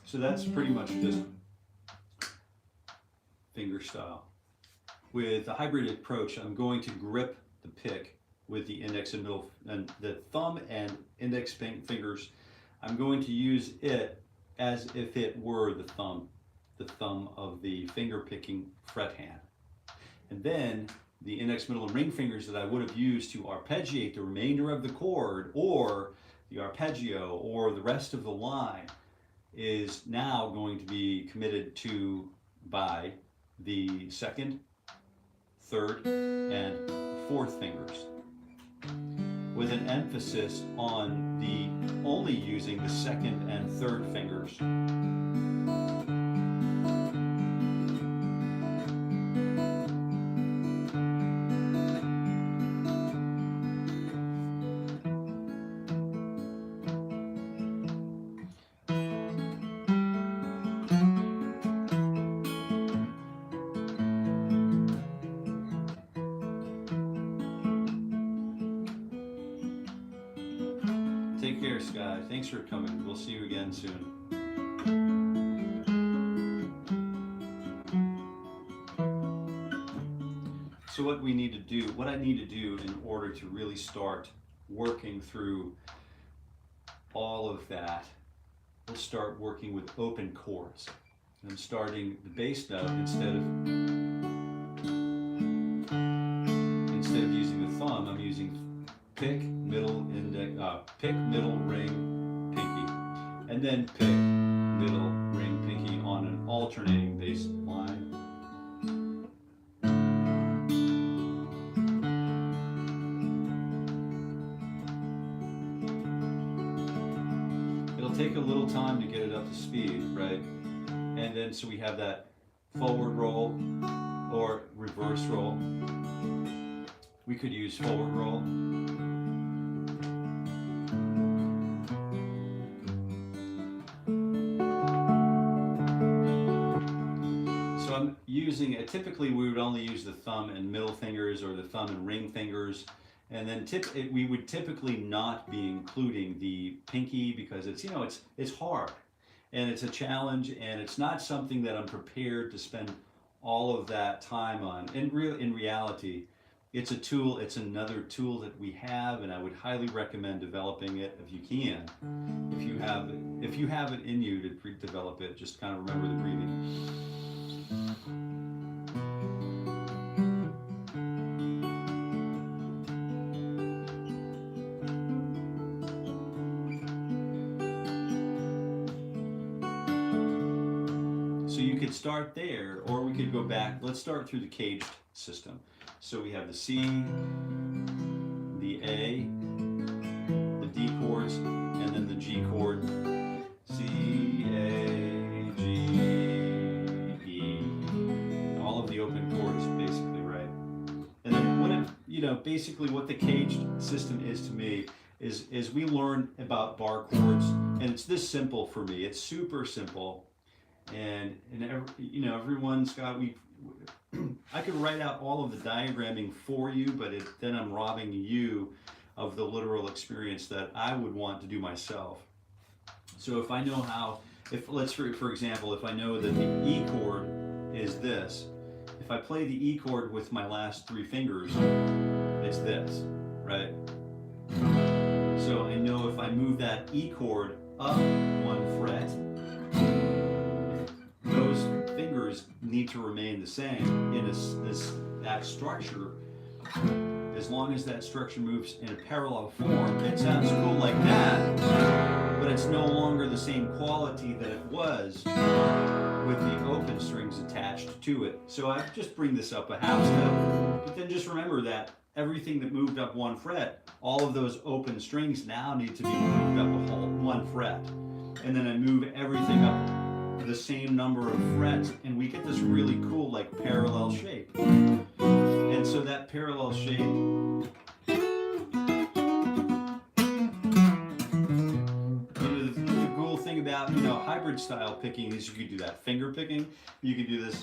So that's pretty much just finger style. With the hybrid approach, I'm going to grip the pick with the index and middle, and the thumb and index fingers. I'm going to use it as if it were the thumb of the finger picking fret hand. And then the index, middle, and ring fingers that I would have used to arpeggiate the remainder of the chord, or the arpeggio, or the rest of the line, is now going to be committed to by the second, third, and fourth fingers, with an emphasis on the only using the second and third fingers. Take care, Sky. Thanks for coming. We'll see you again soon. So what I need to do in order to really start working through all of that, we'll start working with open chords. I'm starting the bass note instead of using the thumb, I'm using pick, middle, index, pick, middle, ring, pinky, and then pick, middle, ring, pinky on an alternating bass line. It'll take a little time to get it up to speed, right? And then so we have that forward roll or reverse roll. We could use forward roll. So I'm using it. Typically we would only use the thumb and middle fingers or the thumb and ring fingers. And then we would typically not be including the pinky because it's, you know, it's hard and it's a challenge and it's not something that I'm prepared to spend all of that time on. In reality, it's a tool, it's another tool that we have, and I would highly recommend developing it if you can. If you have it in you to develop it, just kind of remember the breathing. So you could start there, or we could go back. Let's start through the CAGED system. So we have the C, the A, the D chords, and then the G chord. C, A, G, E. All of the open chords, basically, right? And then what it, you know, basically what the CAGED system is to me is we learn about bar chords, and it's this simple for me. It's super simple. And you know, everyone's got, I could write out all of the diagramming for you, but then I'm robbing you of the literal experience that I would want to do myself. So if I know how, let's for example, if I know that the E chord is this, if I play the E chord with my last three fingers, it's this, right? So I know if I move that E chord up one fret, those fingers need to remain the same in that structure. As long as that structure moves in a parallel form, it sounds cool like that, but it's no longer the same quality that it was with the open strings attached to it. So I just bring this up a half step, but then just remember that everything that moved up one fret, all of those open strings now need to be moved up a whole one fret. And then I move everything up the same number of frets, and we get this really cool like parallel shape. And so that parallel shape, the cool thing about, you know, hybrid style picking is you could do that finger picking, you could do this,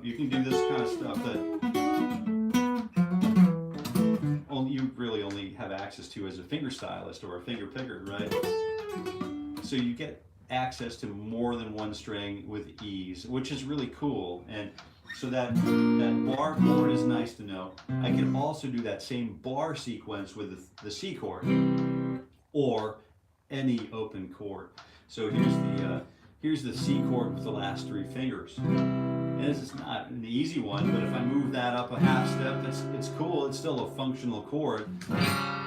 you can do this kind of stuff that you really only have access to as a finger stylist or a finger picker, right? So you get access to more than one string with ease, which is really cool. And so that bar chord is nice to know. I can also do that same bar sequence with the C chord or any open chord. So here's the C chord with the last three fingers. And this is not an easy one, but if I move that up a half step, it's cool. It's still a functional chord.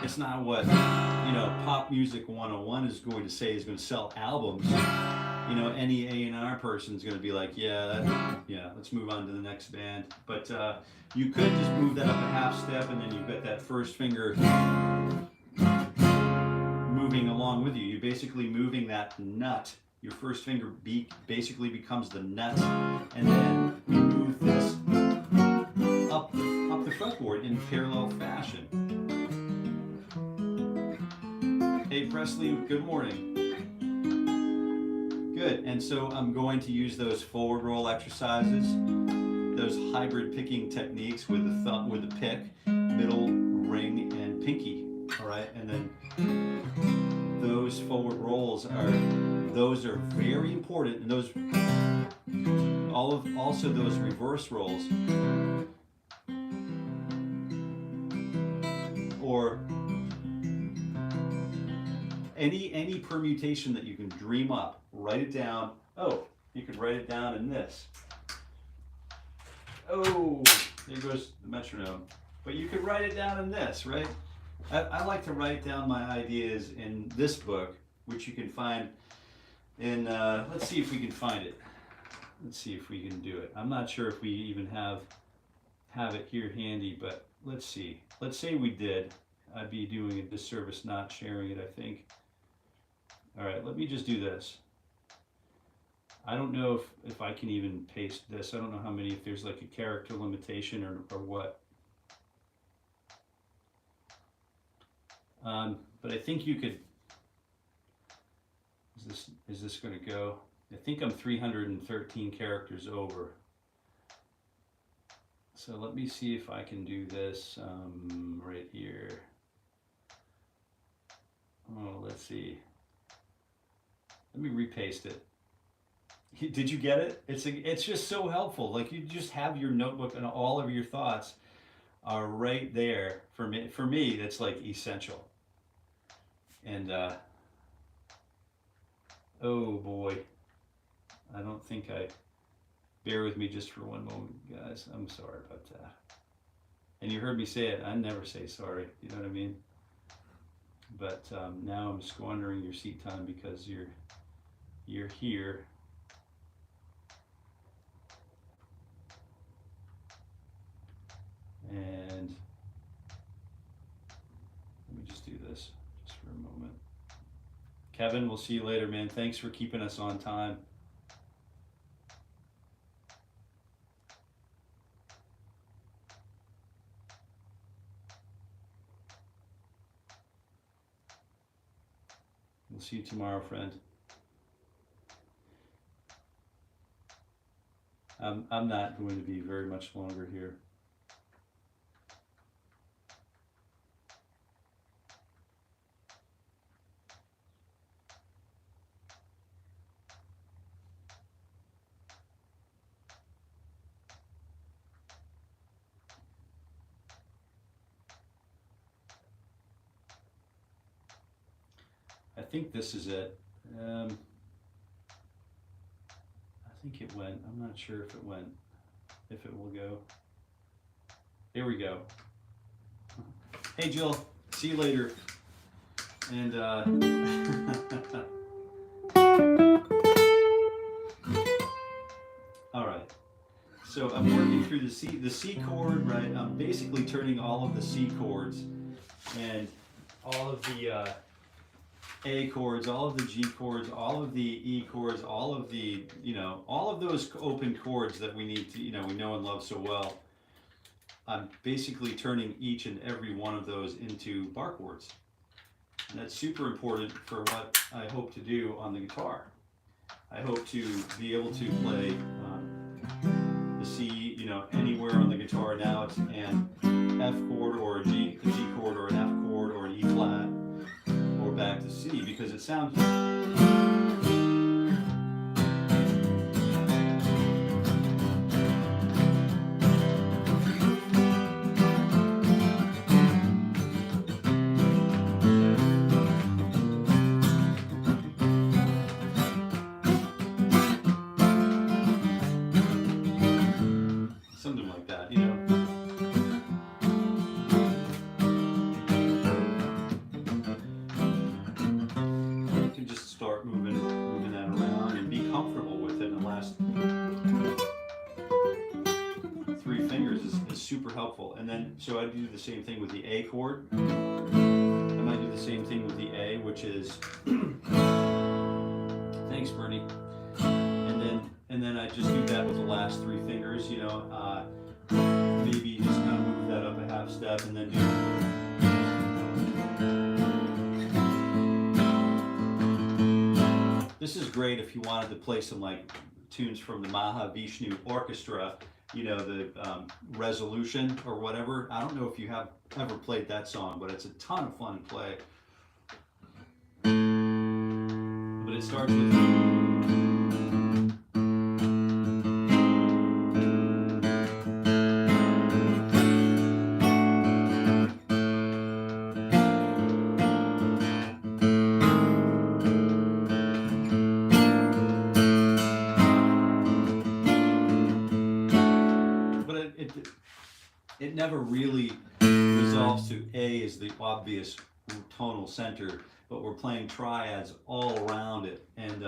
It's not what, you know, Pop Music 101 is going to say is going to sell albums. You know, any A&R person is going to be like, yeah, let's move on to the next band. But you could just move that up a half step, and then you've got that first finger moving along with you. You're basically moving that nut. Your first finger basically becomes the nut, and then we move this up the fretboard in parallel fashion. Hey Presley, good morning. Good, and so I'm going to use those forward roll exercises, those hybrid picking techniques with the thumb, with the pick, middle, ring, and pinky. All right, and then those forward rolls are very important, and those also those reverse rolls, or any permutation that you can dream up. Write it down. Oh, you could write it down in this. Oh, there goes the metronome. But you could write it down in this, right? I like to write down my ideas in this book, which you can find in, let's see if we can find it. Let's see if we can do it. I'm not sure if we even have it here handy, but let's see. Let's say we did. I'd be doing a disservice not sharing it, I think. All right, let me just do this. I don't know if I can even paste this. I don't know how many, if there's like a character limitation or what. But I think you could, is this going to go? I think I'm 313 characters over. So let me see if I can do this right here. Oh, let's see. Let me repaste it. Did you get it? It's just so helpful. Like, you just have your notebook and all of your thoughts are right there. For me, that's like essential. And oh boy, I don't think bear with me just for one moment, guys. I'm sorry about that. And you heard me say it. I never say sorry. You know what I mean? But now I'm squandering your seat time because you're here. And let me just do this just for a moment. Kevin, we'll see you later, man. Thanks for keeping us on time. We'll see you tomorrow, friend. I'm not going to be very much longer here. I think this is it. I think it went. I'm not sure if it went, if it will go. Here we go. Hey, Jill. See you later. And all right. So I'm working through the C chord, right? I'm basically turning all of the C chords and all of the A chords, all of the G chords, all of the E chords, all of the, all of those open chords that we need to, we know and love so well. I'm basically turning each and every one of those into bar chords. And that's super important for what I hope to do on the guitar. I hope to be able to play the C, anywhere on the guitar. Now it's an F chord or a G chord or an F chord or an E flat, or back to C, because it sounds something like that, start moving that around and be comfortable with it. And the last 3 fingers is super helpful. And then, so I do the same thing with the A chord. I might do the same thing with the A, which is, thanks, Bernie. And then I just do that with the last 3 fingers, maybe just kind of move that up a half step and then do. This is great if you wanted to play some like tunes from the 𝗵𝗆 Orchestra, the Resolution or whatever. I don't know if you have ever played that song, but it's a ton of fun to play. But it starts with. It never really resolves to A as the obvious tonal center, but we're playing triads all around it. And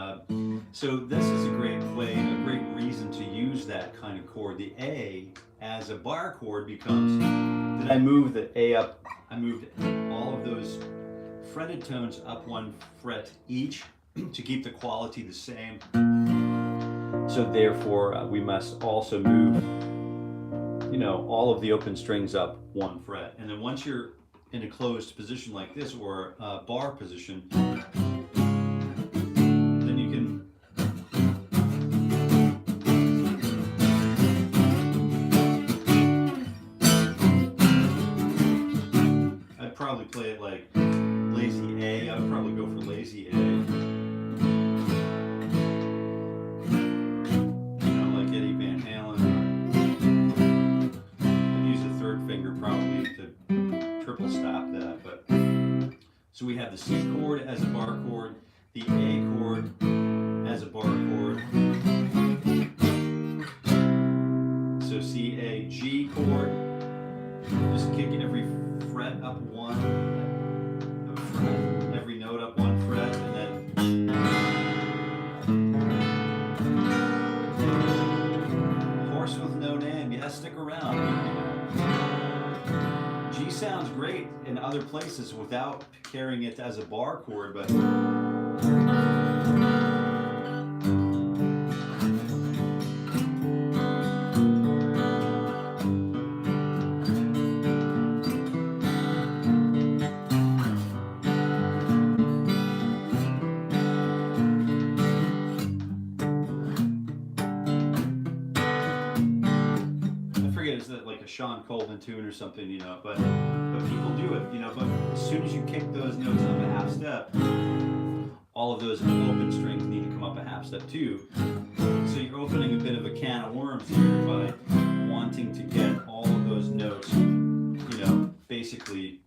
so this is a great way, a great reason to use that kind of chord. The A as a bar chord becomes Then I moved the A up, I moved all of those fretted tones up 1 fret each to keep the quality the same. So therefore, we must also move, you know, all of the open strings up 1 fret. And then once you're in a closed position like this, or a bar position, then you can I'd probably play it like lazy A. I would probably go for lazy A. So we have the C chord as a bar chord, the A chord as a bar chord. So C, A, G chord. Just kick every fret up 1, every note up 1 fret, and then horse with no name. Yeah, stick around. G sounds great in other places without carrying it as a bar chord, but is that like a 𝗔𝗰𝗳𝗃 tune or something, you know, but people do it, you know, but as soon as you kick those notes up a half step, all of those open strings need to come up a half step too. So you're opening a bit of a can of worms here by wanting to get all of those notes, you know, basically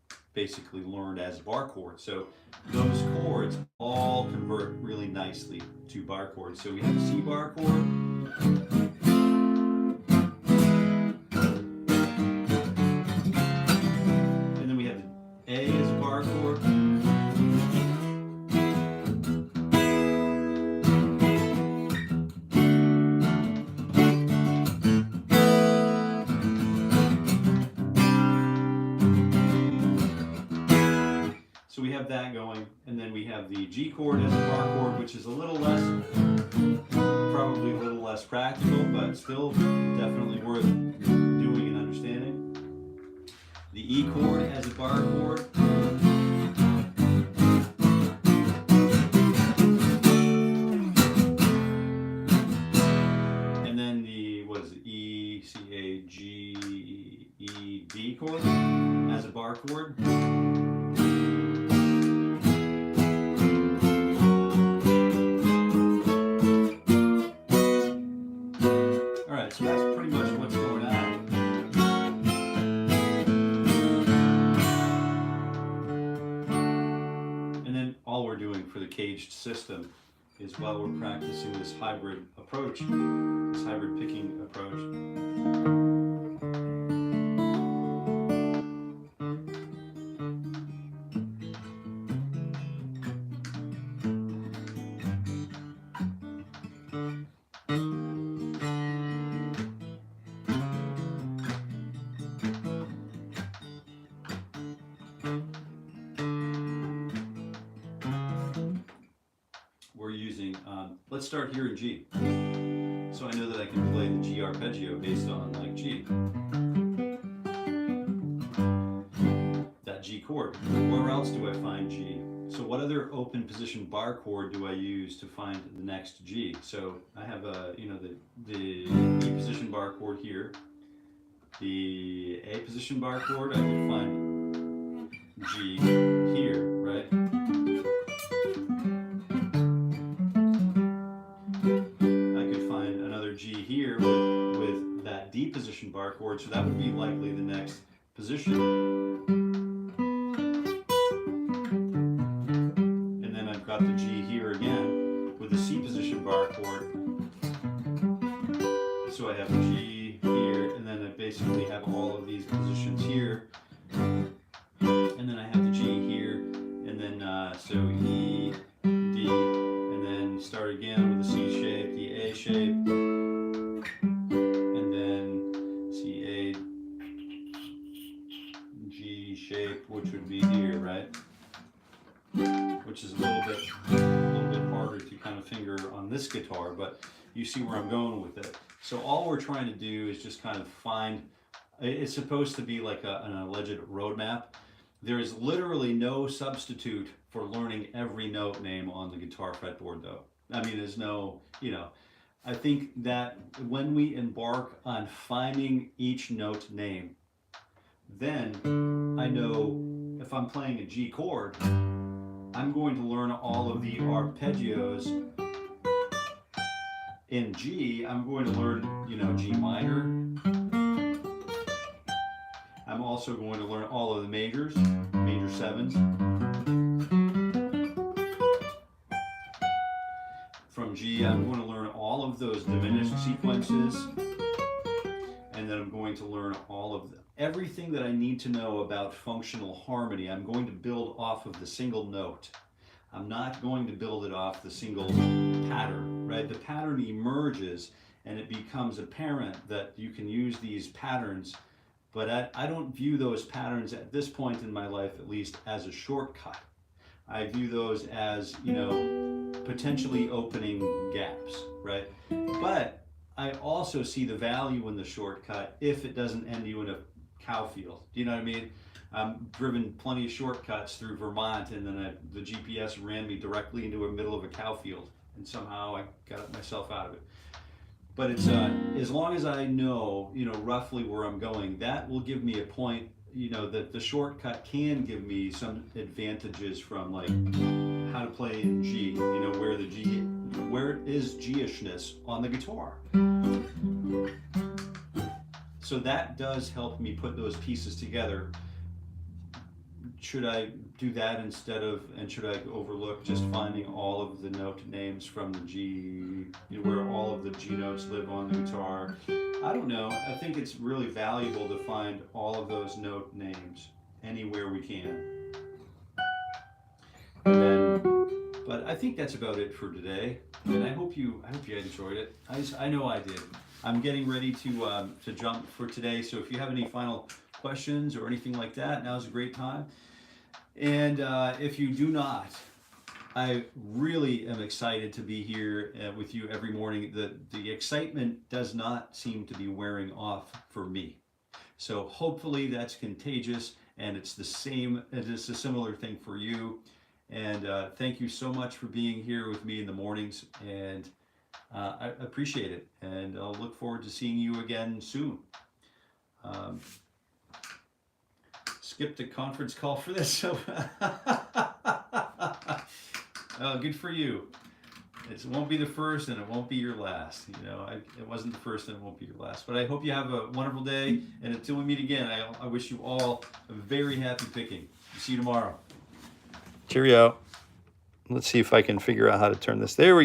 learned as bar chords. So those chords all convert really nicely to bar chords. So we have a C bar chord. A is a bar chord. So we have that going, and then we have the G chord as a bar chord, which is a little less, probably a little less practical, but still definitely worth doing and understanding. The E chord as a bar chord. And then the, what is it, E, C, A, G, E, D chord as a bar chord. All right, so that's pretty much what's going on. All we're doing for the CAGED system is while we're practicing this hybrid approach, this hybrid picking approach. We're using, let's start here in G. So I know that I can play the G arpeggio based on like G. That G chord. Where else do I find G? So what other open position bar chord do I use to find the next G? So I have a, you know, the E position bar chord here, the A position bar chord. I can find G here, right? G here with that D position bar chord, so that would be likely the next position. And then I've got the G here again with the C position bar chord. So I have a G here, and then I basically have all of these positions here. And then I have the G here, and then so E, D, and then start again with the C shape, the A shape. be here, right? Which is a little bit harder to kind of finger on this guitar, but you see where I'm going with it. So all we're trying to do is just kind of find, it's supposed to be like an alleged roadmap. There is literally no substitute for learning every note name on the guitar fretboard though. I mean, there's no, you know, I think that when we embark on finding each note name, then I know if I'm playing a G chord, I'm going to learn all of the arpeggios. In G, I'm going to learn, you know, G minor. I'm also going to learn all of the majors, major sevens. From G, I'm going to learn all of those diminished sequences. And then I'm going to learn all of everything that I need to know about functional harmony. I'm going to build off of the single note. I'm not going to build it off the single pattern, right? The pattern emerges and it becomes apparent that you can use these patterns, but I don't view those patterns at this point in my life, at least, as a shortcut. I view those as, you know, potentially opening gaps, right? But I also see the value in the shortcut if it doesn't end you in a cow field. Do you know what I mean? I've driven plenty of shortcuts through Vermont, and then the GPS ran me directly into the middle of a cow field, and somehow I got myself out of it. But it's as long as I know, you know, roughly where I'm going, that will give me a point, you know, that the shortcut can give me some advantages from, like, how to play in G, you know, where is G-ishness on the guitar. So that does help me put those pieces together. Should I do that instead of, and should I overlook just finding all of the note names from the G, you know, where all of the G notes live on the guitar? I don't know. I think it's really valuable to find all of those note names anywhere we can. And then, but I think that's about it for today. And I hope you enjoyed it. I know I did. I'm getting ready to jump for today. So if you have any final questions or anything like that, now's a great time. And if you do not, I really am excited to be here with you every morning. The excitement does not seem to be wearing off for me. So hopefully that's contagious, and it's the same, it's a similar thing for you. And thank you so much for being here with me in the mornings, and I appreciate it. And I'll look forward to seeing you again soon. Skipped a conference call for this, so good for you. It won't be the first, and it won't be your last. You know, it wasn't the first, and it won't be your last. But I hope you have a wonderful day, and until we meet again, I wish you all a very happy picking. See you tomorrow. Cheerio. Let's see if I can figure out how to turn this. There we go.